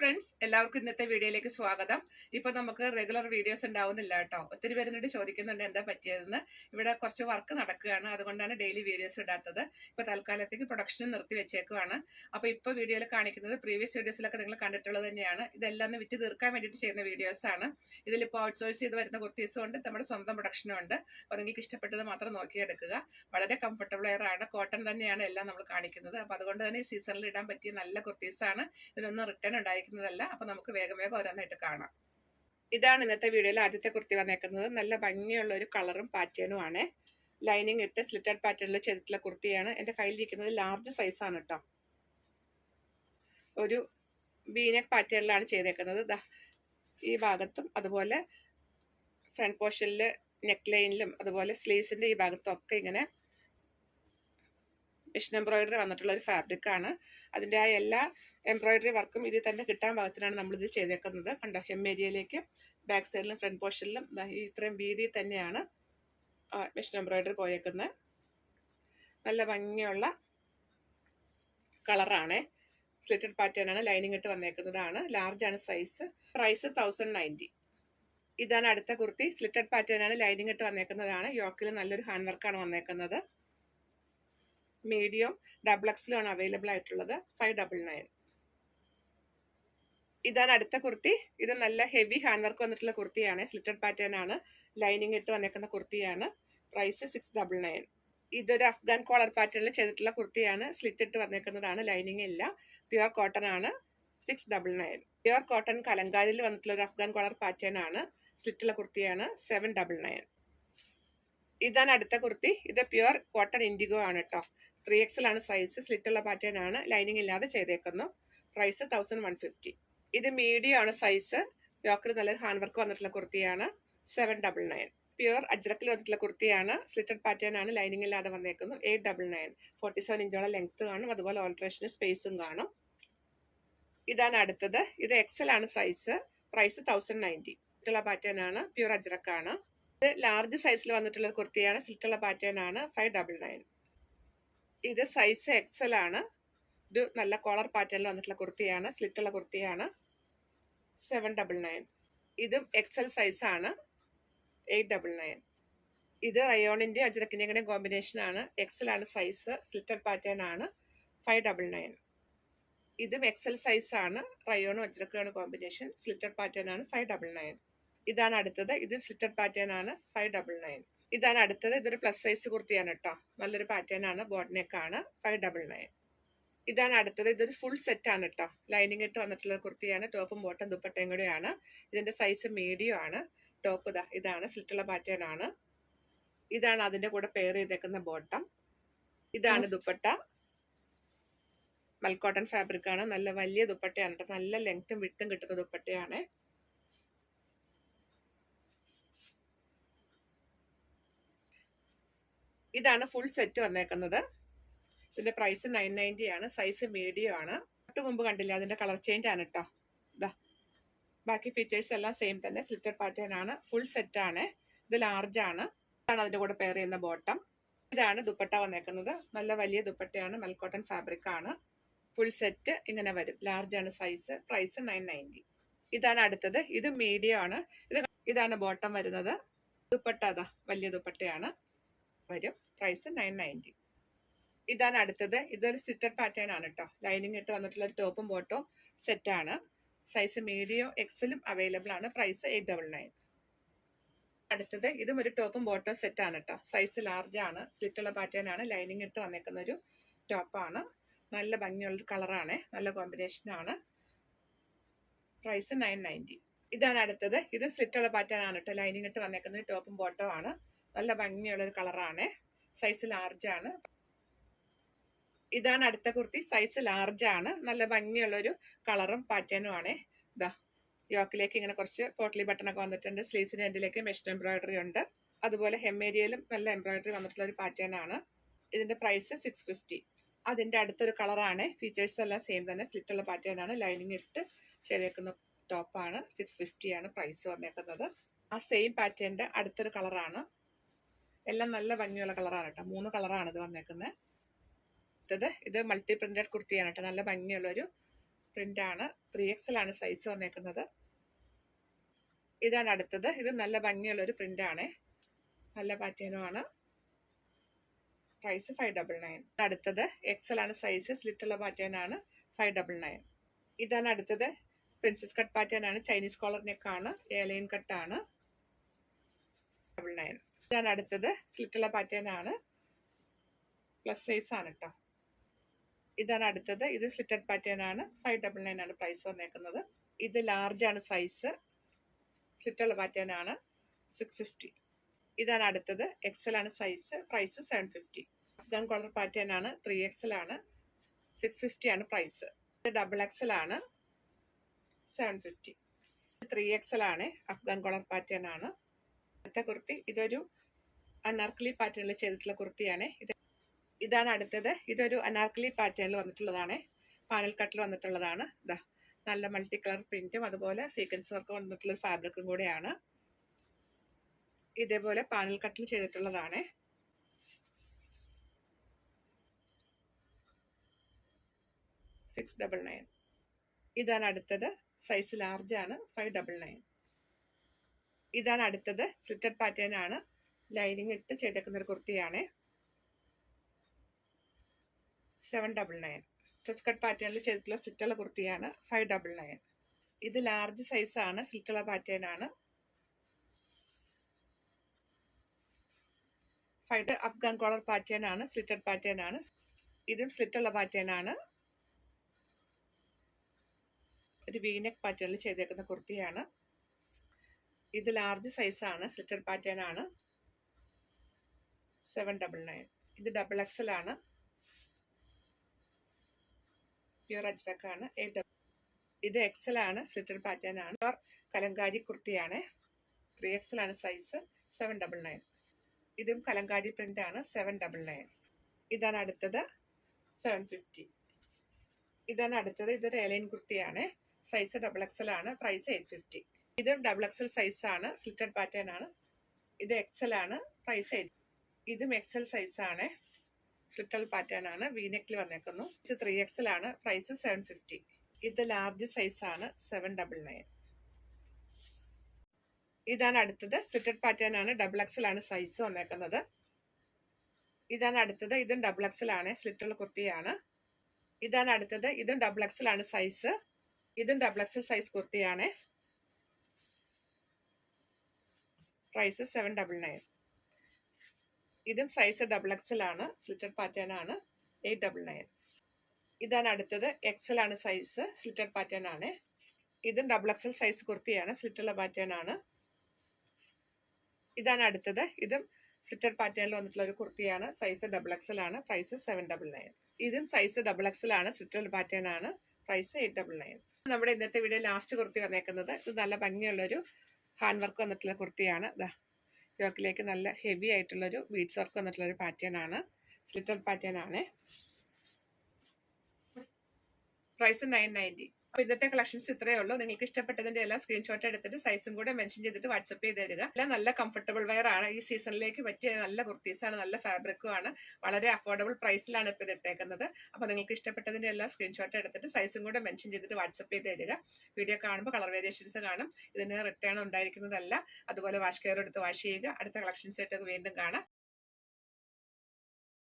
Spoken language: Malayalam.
ഫ്രണ്ട്സ്, എല്ലാവർക്കും ഇന്നത്തെ വീഡിയോയിലേക്ക് സ്വാഗതം. ഇപ്പൊ നമുക്ക് റെഗുലർ വീഡിയോസ് ഉണ്ടാവുന്നില്ല കേട്ടോ. ഒത്തിരി പേര് ചോദിക്കുന്നുണ്ട് എന്താ പറ്റിയതെന്ന്. ഇവിടെ കുറച്ച് വർക്ക് നടക്കുകയാണ്, അതുകൊണ്ടാണ് ഡെയിലി വീഡിയോസ് ഇടാത്തത്. ഇപ്പൊ തൽക്കാലത്തേക്ക് പ്രൊഡക്ഷൻ നിർത്തി വെച്ചേക്കുവാണ്. അപ്പൊ ഇപ്പൊ വീഡിയോയിൽ കാണിക്കുന്നത് പ്രീവിയസ് വീഡിയോസിലൊക്കെ നിങ്ങൾ കണ്ടിട്ടുള്ളത് തന്നെയാണ്. ഇതെല്ലാം വിറ്റ് തീർക്കാൻ വേണ്ടിയിട്ട് ചെയ്യുന്ന വീഡിയോസ് ആണ്. ഇതിലിപ്പോൾ ഔട്ട്സോഴ്സ് ചെയ്ത് വരുന്ന കുർത്തീസും ഉണ്ട്, നമ്മുടെ സ്വന്തം പ്രൊഡക്ഷനും ഉണ്ട്. അപ്പൊ നിങ്ങൾക്ക് ഇഷ്ടപ്പെട്ടത് മാത്രം നോക്കിയെടുക്കുക. വളരെ കംഫർട്ടബിൾ വെയർ ആണ്, കോട്ടൺ തന്നെയാണ് എല്ലാം നമ്മൾ കാണിക്കുന്നത്. അപ്പൊ അതുകൊണ്ട് തന്നെ ഈ സീസണിൽ ഇടാൻ പറ്റിയ നല്ല കുർത്തീസാണ്. ഇതിനൊന്നും റിട്ടേൺ ഉണ്ടായിരിക്കുന്നതല്ല. അപ്പൊ നമുക്ക് വേഗം ഓരോന്നായിട്ട് കാണാം. ഇതാണ് ഇന്നത്തെ വീഡിയോയിൽ ആദ്യത്തെ കുർത്തി വന്നേക്കുന്നത്. നല്ല ഭംഗിയുള്ള ഒരു കളറും പാറ്റേണും ആണ്. ലൈനിങ് ഇട്ട് സ്ലിറ്റഡ് പാറ്റേണിൽ ചെയ്തിട്ടുള്ള കുർത്തിയാണ്. എന്റെ കയ്യിലിരിക്കുന്നത് ലാർജ് സൈസ് ആണ് കേട്ടോ. ഒരു ബീനെക്ക് പാറ്റേണിലാണ് ചെയ്തേക്കുന്നത്. ഈ ഭാഗത്തും അതുപോലെ ഫ്രണ്ട് പോർഷനിൽ നെക്ക് ലൈനിലും അതുപോലെ സ്ലീവ്സിന്റെ ഈ ഭാഗത്തും ഒക്കെ ഇങ്ങനെ മിഷൻ എംബ്രോയിഡറി വന്നിട്ടുള്ള ഒരു ഫാബ്രിക് ആണ്. അതിൻ്റെ ആ എല്ലാ എംബ്രോയിഡറി വർക്കും ഇതിൽ തന്നെ കിട്ടാൻ പാകത്തിനാണ് നമ്മളിത് ചെയ്തേക്കുന്നത്. കണ്ടോ, ഹെം ഏരിയയിലേക്ക് ബാക്ക് സൈഡിലും ഫ്രണ്ട് പോർഷനിലും ഇത്രയും വീതി തന്നെയാണ് മിഷൻ എംബ്രോയിഡറി പോയേക്കുന്നത്. നല്ല ഭംഗിയുള്ള കളറാണ്. സ്ലിറ്റഡ് പാറ്റേൺ ആണ്, ലൈനിങ് ഇട്ട് വന്നേക്കുന്നതാണ്. ലാർജ് ആണ് സൈസ്. പ്രൈസ് 1090. ഇതാണ് അടുത്ത കുർത്തി. സ്ലിറ്റഡ് പാറ്റേൺ ആണ്, ലൈനിങ് ഇട്ട് വന്നേക്കുന്നതാണ്. യോക്കിൽ നല്ലൊരു ഹാൻഡ് വർക്കാണ് വന്നേക്കുന്നത്. മീഡിയം ഡബിൾ എക്സിലാണ് അവൈലബിൾ ആയിട്ടുള്ളത്. 599. ഇതാണ് അടുത്ത കുർത്തി. ഇത് നല്ല ഹെവി ഹാൻഡ് വർക്ക് വന്നിട്ടുള്ള കുർത്തിയാണ്. സ്ലിറ്റഡ് പാറ്റേൺ ആണ്, ലൈനിങ് ഇട്ട് വന്നേക്കുന്ന കുർത്തിയാണ്. പ്രൈസ് 699. ഇതൊരു അഫ്ഗാൻ കോളർ പാറ്റേണിൽ ചെയ്തിട്ടുള്ള കുർത്തിയാണ്. സ്ലിറ്റ് ഇട്ട് വന്നേക്കുന്നതാണ്, ലൈനിങ് ഇല്ല. പ്യുവർ കോട്ടൺ ആണ്. 699. പ്യുവർ കോട്ടൺ കലങ്കാരിൽ വന്നിട്ടുള്ള ഒരു അഫ്ഗാൻ കോളർ പാറ്റേൺ ആണ്. സ്ലിറ്റുള്ള കുർത്തിയാണ്. 799. ഇതാണ് അടുത്ത കുർത്തി. ഇത് പ്യുവർ കോട്ടൺ ഇൻഡിഗോ ആണ് കേട്ടോ. 3XL ആണ് സൈസ്. സ്ലിറ്റുള്ള പാറ്റേൺ ആണ്, ലൈനിങ് ഇല്ലാതെ ചെയ്തേക്കുന്നു. പ്രൈസ് 1150. ഇത് മീഡിയം ആണ് സൈസ്. യോക്കിൽ നല്ല ഹാൻഡ് വർക്ക് വന്നിട്ടുള്ള കുർത്തിയാണ്. 799. പ്യുവർ അജ്രക്കിൽ വന്നിട്ടുള്ള കുർത്തിയാണ്. സ്ലിറ്റഡ് പാറ്റേൺ ആണ്, ലൈനിങ് ഇല്ലാതെ വന്നേക്കുന്നു. 899. 47 ഇഞ്ചോളം ലെങ്ത് കാണും, അതുപോലെ ഓൾട്രേഷന് സ്പേസും കാണും. ഇതാണ് അടുത്തത്. ഇത് XL ആണ് സൈസ്. പ്രൈസ് 1090. സ്ലിറ്റുള്ള പാറ്റേൺ ആണ്, പ്യുവർ അജ്രക്കാണ്. ഇത് ലാർജ് സൈസിൽ വന്നിട്ടുള്ള കുർത്തിയാണ്. സ്ലിറ്റുള്ള പാറ്റേൺ ആണ്. 599. ഇത് സൈസ് XL ആണ്. ഒരു നല്ല കോളർ പാറ്റേണിൽ വന്നിട്ടുള്ള കുർത്തിയാണ്. സ്ലിറ്റുള്ള കുർത്തിയാണ്. 799. ഇതും XL സൈസ് ആണ്. 899. ഇത് റയോണിന്റെ അജ്രക്കിന്റെ കോമ്പിനേഷൻ ആണ്. XL ആണ് സൈസ്. സ്ലിറ്റഡ് പാറ്റേൺ ആണ്. 599. ഇതും XL സൈസ് ആണ്. റയോണും അജ്രക്കാണ് കോമ്പിനേഷൻ. സ്ലിറ്റഡ് പാറ്റേൺ ആണ്. 599. ഇതാണ് അടുത്തത്. ഇതും സ്ലിറ്റഡ് പാറ്റേൺ ആണ്. 599. ഇതാണ് അടുത്തത്. ഇതൊരു പ്ലസ് സൈസ് കുർത്തിയാണ് കേട്ടോ. നല്ലൊരു പാറ്റേൺ ആണ്, ബോട്ട് നെക്ക് ആണ്. 599. ഇതാണ് അടുത്തത്. ഇതൊരു ഫുൾ സെറ്റ് ആണ് കേട്ടോ. ലൈനിങ് ഇട്ട് വന്നിട്ടുള്ള കുർത്തിയാണ്. ടോപ്പും ബോട്ടും ദുപ്പട്ടയും കൂടെയാണ്. ഇതിന്റെ സൈസ് മീഡിയം ആണ്. ടോപ്പ് ഇതാണ്, സ്ലിറ്റുള്ള പാറ്റേൺ ആണ്. ഇതാണ് അതിന്റെ കൂടെ പെയർ ചെയ്തേക്കുന്ന ബോട്ടം. ഇതാണ് ദുപ്പട്ട. മൽക്കോട്ടൺ ഫാബ്രിക് ആണ്. നല്ല വലിയ ദുപ്പട്ടയാണ് കേട്ടോ. നല്ല ലെങ്ത്തും വിട്ടും കിട്ടുന്ന ദുപ്പട്ടയാണ്. ഇതാണ് ഫുൾ സെറ്റ് വന്നേക്കുന്നത്. ഇതിന്റെ പ്രൈസ് 990 ആണ്. സൈസ് മീഡിയം ആണ്. തൊട്ട് മുമ്പ് കണ്ടില്ല, അതിന്റെ കളർ ചേഞ്ച് ആണ് കേട്ടോ. ബാക്കി ഫീച്ചേഴ്സ് എല്ലാം സെയിം തന്നെ. സ്ലിറ്റഡ് പാറ്റേൺ ആണ്. ഫുൾ സെറ്റ് ആണ്. ഇത് ലാർജ് ആണ്. ഇതാണ് അതിന്റെ കൂടെ പെയർ ചെയ്യുന്ന ബോട്ടം. ഇതാണ് ദുപ്പട്ട വന്നേക്കുന്നത്. നല്ല വലിയ ദുപ്പട്ടയാണ്. മൽക്കോട്ടൺ ഫാബ്രിക് ആണ്. ഫുൾ സെറ്റ് ഇങ്ങനെ വരും. ലാർജ് ആണ് സൈസ്. പ്രൈസ് 990. ഇതാണ് അടുത്തത്. ഇത് മീഡിയം ആണ്. ഇതാണ് ബോട്ടം വരുന്നത്. ദുപ്പട്ട വലിയ ദുപ്പട്ടയാണ് വരും. പ്രൈസ് 990. ഇതാണ് അടുത്തത്. ഇതൊരു സ്ലിറ്റഡ് പാറ്റേൺ ആണ് കേട്ടോ. ലൈനിങ് ഇട്ട് വന്നിട്ടുള്ള ഒരു ടോപ്പും ബോട്ടവും സെറ്റ് ആണ്. സൈസ് മീഡിയം XLും അവൈലബിൾ ആണ്. പ്രൈസ് 899. അടുത്തത് ഇതും ഒരു ടോപ്പും ബോട്ടവും സെറ്റ് ആണ് കേട്ടോ. സൈസ് ലാർജ് ആണ്. സ്ലിറ്റുള്ള പാറ്റേൺ ആണ്. ലൈനിങ് ഇട്ട് വന്നേക്കുന്ന ഒരു ടോപ്പാണ്. നല്ല ഭംഗിയുള്ളൊരു കളറാണ്. നല്ല കോമ്പിനേഷൻ ആണ്. പ്രൈസ് 990. ഇതാണ് അടുത്തത്. ഇത് സ്ലിറ്റുള്ള പാറ്റേൺ ആണ് കേട്ടോ. ലൈനിങ് ഇട്ട് വന്നേക്കുന്ന ഒരു ടോപ്പും ബോട്ടവും ആണ്. നല്ല ഭംഗിയുള്ളൊരു കളറാണ്. സൈസ് ലാർജ് ആണ്. ഇതാണ് അടുത്ത കുർത്തി. സൈസ് ലാർജ് ആണ്. നല്ല ഭംഗിയുള്ളൊരു കളറും പാറ്റേണും ആണ്. യോക്കിലേക്ക് ഇങ്ങനെ കുറച്ച് പോട്ട്ലി ബട്ടൺ ഒക്കെ വന്നിട്ടുണ്ട്. സ്ലീവ്സിന്റെ എൻഡിലേക്ക് മെഷീൻ എംബ്രോയിഡറി ഉണ്ട്. അതുപോലെ ഹെം ഏരിയയിലും നല്ല എംബ്രോയിഡറി വന്നിട്ടുള്ള ഒരു പാറ്റേൺ ആണ്. ഇതിന്റെ പ്രൈസ് 650. അതിന്റെ അടുത്തൊരു കളറാണ്. ഫീച്ചേഴ്സ് എല്ലാം സെയിം തന്നെ. സ്ലിറ്റുള്ള പാറ്റേൺ ആണ്. ലൈനിങ് ഇട്ട് ചെയ്തേക്കുന്ന ടോപ്പാണ്. 650 ആണ് പ്രൈസ് വന്നേക്കുന്നത്. ആ സെയിം പാറ്റേണിന്റെ അടുത്തൊരു കളറാണ്. എല്ലാം നല്ല ഭംഗിയുള്ള കളറാണ് കേട്ടോ. 3 കളറാണ് ഇത് വന്നേക്കുന്നത്. ഇത് മൾട്ടി പ്രിന്റഡ് കുർത്തിയാണ് കേട്ടോ. നല്ല ഭംഗിയുള്ളൊരു പ്രിന്റ് ആണ്. 3XL ആണ് സൈസ് വന്നേക്കുന്നത്. ഇതാണ് അടുത്തത്. ഇത് നല്ല ഭംഗിയുള്ള ഒരു പ്രിന്റ് ആണ്. നല്ല പാറ്റേണും ആണ്. പ്രൈസ് 599. അടുത്തത് XL ആണ് സൈസ്. സ്ലിറ്റുള്ള പാറ്റേൺ ആണ്. 599. ഇതാണ് അടുത്തത്. പ്രിൻസസ് കട്ട് പാറ്റേൺ ആണ്. ചൈനീസ് കോളർ നെക്ക് ആണ്. എയർലൈൻ കട്ട് ആണ്. 99. ഇതാണ് അടുത്തത്. സ്ലിറ്റുള്ള പാറ്റേൺ ആണ്. പ്ലസ് സൈസ് ആണ് കേട്ടോ. ഇതാണ് അടുത്തത്. ഇത് സ്ലിറ്റഡ് പാറ്റേൺ ആണ്. 599 ആണ് പ്രൈസ് വന്നേക്കുന്നത്. ഇത് ലാർജ് ആണ് സൈസ്. സ്ലിറ്റുള്ള പാറ്റേൺ ആണ്. 650. ഇതാണ് അടുത്തത്. XL ആണ് size. Price 750. Afghan collar pattern ആണ്. 3XL ആണ്. 650 ആണ് പ്രൈസ്. ഇത് XXL ആണ്. 750. 3XL ആണ്. അഫ്ഗാൻ കോളർ പാറ്റേൺ ആണ്. അടുത്ത കുർത്തി ഇതൊരു അനാർക്കലി പാറ്റേണിൽ ചെയ്തിട്ടുള്ള കുർത്തിയാണ്. ഇതാണ് അടുത്തത്. ഇതൊരു അനാർക്കലി പാറ്റേണിൽ വന്നിട്ടുള്ളതാണ്. പാനൽ കട്ടിൽ വന്നിട്ടുള്ളതാണ്. ഇതാ നല്ല മൾട്ടി കളർ പ്രിന്റും അതുപോലെ സീക്വൻസ് വർക്ക് വന്നിട്ടുള്ള ഫാബ്രിക്കും കൂടെയാണ്. ഇതേപോലെ പാനൽ കട്ടിൽ ചെയ്തിട്ടുള്ളതാണ്. $699. ഇതാണ് അടുത്തത്. സൈസ് ലാർജ് ആണ്. 599. ഇതാണ് അടുത്തത്. സ്ലിറ്റഡ് പാറ്റേൺ ആണ്. ലൈനിങ് ഇട്ട് ചെയ്തേക്കുന്ന ഒരു കുർത്തിയാണ്. 799. ചെസ്റ്റ് കട്ട് പാറ്റേണിൽ ചെയ്തിട്ടുള്ള സ്ലിറ്റുള്ള കുർത്തിയാണ്. 599. ഇത് ലാർജ് സൈസ് ആണ്. സ്ലിറ്റുള്ള പാറ്റേൺ ആണ്. അഫ്ഗാൻ കോളർ പാറ്റേൺ ആണ്. സ്ലിറ്റഡ് പാറ്റേൺ ആണ്. ഇതും സ്ലിറ്റുള്ള പാറ്റേൺ ആണ്. ഒരു വീനെക്ക് പാറ്റേണിൽ ചെയ്തേക്കുന്ന കുർത്തിയാണ്. ഇത് ലാർജ് സൈസ് ആണ്. സ്ലിറ്റഡ് പാറ്റേൺ ആണ്. 799. ഇത് XXL ആണ്. പ്യൂർ അജ്രക്കാണ്. 8. ഇത് XL ആണ്. സ്ലിറ്റഡ് പാറ്റേൺ ആണ്. കലങ്കാരി കുർത്തിയാണ്. 3XL ആണ് സൈസ്. 799. ഇതും കലങ്കാരി പ്രിന്റ് ആണ്. 799. ഇതാണ് അടുത്തത്. 750. ഇതാണ് അടുത്തത്. ഇതൊരു എയർലൈൻ കുർത്തിയാണ്. സൈസ് XXL ആണ്. പ്രൈസ് 850. ഇതും XXL സൈസ് ആണ്. സ്ലിറ്റഡ് പാറ്റേൺ ആണ്. ഇത് XL ആണ്. പ്രൈസ് 8. ഇതും XL സൈസ് ആണ്. സ്ലിറ്റൽ പാറ്റേൺ ആണ്. വീനെക്കിൽ വന്നേക്കുന്നു. ഇത് 3XL ആണ്. പ്രൈസ് 750. ഇത് ലാർജ് സൈസ് ആണ്. 799. ഇതാണ് അടുത്തത്. സ്ലിറ്റഡ് പാറ്റേൺ ആണ്. XXL ആണ് സൈസ് വന്നേക്കുന്നത്. ഇതാണ് അടുത്തത്. ഇതും XXL ആണ്. സ്ലിറ്റുള്ള കുർത്തിയാണ്. ഇതാണ് അടുത്തത്. ഇതും XXL ആണ് സൈസ്. ഇതും XXL സൈസ് കുർത്തിയാണ്. പ്രൈസ് 799. ഇതും സൈസ് XXL ആണ്. സ്ലിറ്റഡ് പാറ്റേൺ ആണ്. 899. ഇതാണ് അടുത്തത്. XL ആണ് സൈസ്. സ്ലിറ്റഡ് പാറ്റേൺ ആണ്. ഇതും XXL സൈസ് കുർത്തിയാണ്. സ്ലിറ്റുള്ള പാറ്റേൺ ആണ്. ഇതാണ് അടുത്തത്. ഇതും സ്ലിറ്റഡ് പാറ്റേണിൽ വന്നിട്ടുള്ള ഒരു കുർത്തിയാണ്. സൈസ് XXL ആണ്. പ്രൈസ് 799. ഇതും സൈസ് XXL ആണ്. സ്ലിറ്റുള്ള പാറ്റേൺ ആണ്. പ്രൈസ് 899. നമ്മുടെ ഇന്നത്തെ വീഡിയോ ലാസ്റ്റ് കുർത്തി വന്നേക്കുന്നത്. ഇത് നല്ല ഭംഗിയുള്ളൊരു ഹാൻഡ് വർക്ക് വന്നിട്ടുള്ള കുർത്തിയാണ്. യോക്കിലേക്ക് നല്ല ഹെവി ആയിട്ടുള്ളൊരു ബീഡ്സ് വർക്ക് വന്നിട്ടുള്ളൊരു പാറ്റേൺ ആണ്. സ്ലിറ്റഡ് പാറ്റേൺ ആണ്. പ്രൈസ് 990. അപ്പോൾ ഇന്നത്തെ കളക്ഷൻസ് ഇത്രയേ ഉള്ളൂ. നിങ്ങൾക്ക് ഇഷ്ടപ്പെട്ടതിന്റെ എല്ലാം സ്ക്രീൻഷോട്ട് എടുത്തിട്ട് സൈസും കൂടെ മെൻഷൻ ചെയ്തിട്ട് വാട്സപ്പ് ചെയ്ത് തരിക. എല്ലാം നല്ല കംഫർട്ടബിൾ വെയർ ആണ്. ഈ സീസണിലേക്ക് പറ്റിയ നല്ല കുർത്തീസ് ആണ്. നല്ല ഫാബ്രിക്കും ആണ്. വളരെ അഫോർഡബിൾ പ്രൈസിലാണ് ഇപ്പോൾ ഇത് ഇട്ടേക്കുന്നത്. അപ്പോൾ നിങ്ങൾക്ക് ഇഷ്ടപ്പെട്ടതിന്റെ എല്ലാം സ്ക്രീൻഷോട്ട് എടുത്തിട്ട് സൈസും കൂടെ മെൻഷൻ ചെയ്തിട്ട് വാട്സപ്പ് ചെയ്ത് തരിക. വീഡിയോ കാണുമ്പോൾ കളർ വേരിയേഷൻസ് കാണും. ഇതിന് റിട്ടേൺ ഉണ്ടായിരിക്കുന്നതല്ല. അതുപോലെ വാഷ് കെയർ എടുത്ത് വാഷ് ചെയ്യുക. അടുത്ത കളക്ഷൻസ് ആയിട്ട് വീണ്ടും കാണാം.